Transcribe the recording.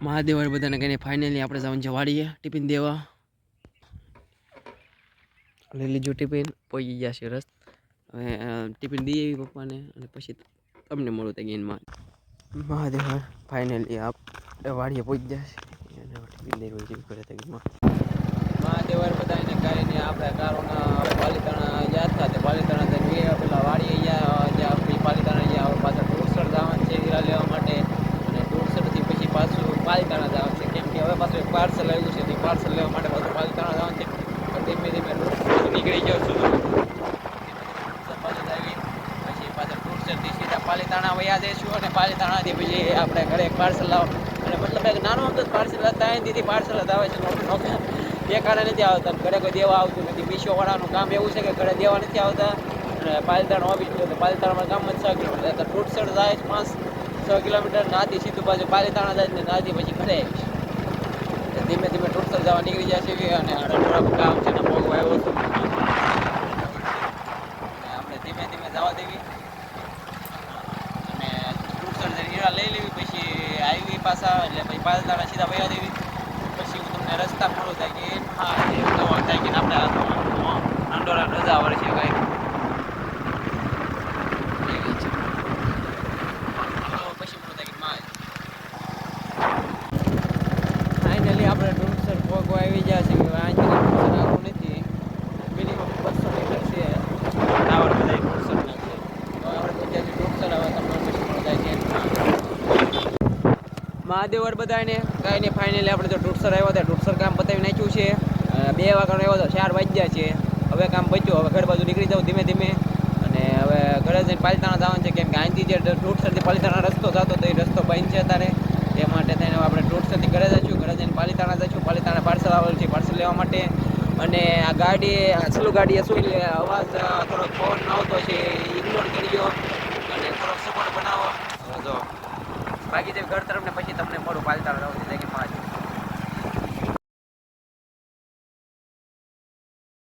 મહાદેવ બધાને કહીને ફાઇનલી આપણે જવાનું છે વાડીએ ટિફિન દેવા. લઈ લીધું ટિફિન, પહોંચી ગયા છે રસ્ત. હવે ટિફિન દઈ આવી પપ્પાને અને પછી તમને મળું ત્યાં ગેનમાં. મહાદેવ ફાઇનલી આપણે વાડીએ પહોંચી ગયા છે અને ટિફિન દઈ રહ્યું છે ઘરે ત્યાં. મહાદેવ બધાને કરીને આપણે કારોના પાલિતાણા યાદ હતા. પાલિતાણા જઈને પેલા વાડીએ જ્યાં પાલિતાણા ગયા પાછળ ટૂરસર જવાનું છે હીરા લેવા માટે. અને ટૂરસરથી પછી પાછું પાલિતાણા જવાનું છે, કેમ કે હવે પાછું એક પાર્સલ આવ્યું છે. તે પાર્સલ લેવા માટે પાછું પાલિતાણા જવાનું છે. ધીમે ધીમે નીકળી જાઉં છું. પછી પાછળ ટૂરસરથી સીધા પાલિતાણા વયા જઈશું અને પાલિતાણાથી પછી આપણે ઘરે એક પાર્સલ લાવો. અને મતલબ એક નાનું અમથું પાર્સલ હતા, અહીંથી પાર્સલ જ આવે છે. એ કારણે નથી આવતા, ઘરે કોઈ દેવા આવતું નથી. મીશોવાળાનું કામ એવું છે કે ઘરે દેવા નથી આવતા. અને પાલિતાણા આવી ગયું તો પાલિતાણામાં કામ જ 6 કિલોમીટર. ટૂરસર જાય 5-6 કિલોમીટર, નાથી સીધું પાછું પાલિતાણા જાય ને નાથી પછી ઘરે ધીમે ધીમે ટૂરસર જવા નીકળી જાય છે. અને થોડાક કામ છે ને ભોગવા આવ્યો છું. આપણે ધીમે ધીમે જવા દેવી અને ટૂરસર હીરા લઈ લેવી. પછી આવી પાછા એટલે પછી પાલિતાણા સીધા વયા દેવી. પછી હું તમને રસ્તા મળું થાય કે હા એવું થાય કે આપણે અંડોરા રજા વળે છે કાંઈ એવી છે. પછી મળું થાય કે ફાઇનલી આપણે ટૂરસર પહોંચવા આવી ગયા છે. અહીંથી ટૂરસર આવું નથી, મિનિમમ 200 મીટર છે. ટાવર બધા ટૂરસરના છે. તો આપણે પછી ટૂરસર આવે તમને પછી મળું થાય કે મહાદેવ બધાને કાંઈ નહીં. ફાઇનલી આપણે તો ટૂરસર આવ્યા હતા. ટૂરસર કામ પતાવી નાખ્યું છે. 2 વાગ્યાનો આવ્યો હતો, 4 વાગ્યા છે. હવે કામ બચ્યું. હવે ઘર બાજુ નીકળી જાઉં ધીમે ધીમે. અને હવે ઘરે જઈને પાલિતાણા જવાનું છે, કેમ કે અહીંથી જે ટૂરસરથી પાલિતાણા રસ્તો થતો તો એ રસ્તો બંધ છે અત્યારે. એ માટે થઈને આપણે ટૂરસરથી ઘરે જઈશું. ઘરે જઈને પાલિતાણા જઈશું. પાલિતાણા પાર્સલ આવેલું છે, પાર્સલ લેવા માટે. અને આ ગાડી સ્લો ગાડીએ શું અવાજ થોડોક ફોન આવતો છે, ઇગ્નોર કરજો અને થોડોક સપોર્ટ બનાવો. જો બાકી જે ઘર તરફને પછી તમને મળું પાલિતાણા રહું છે.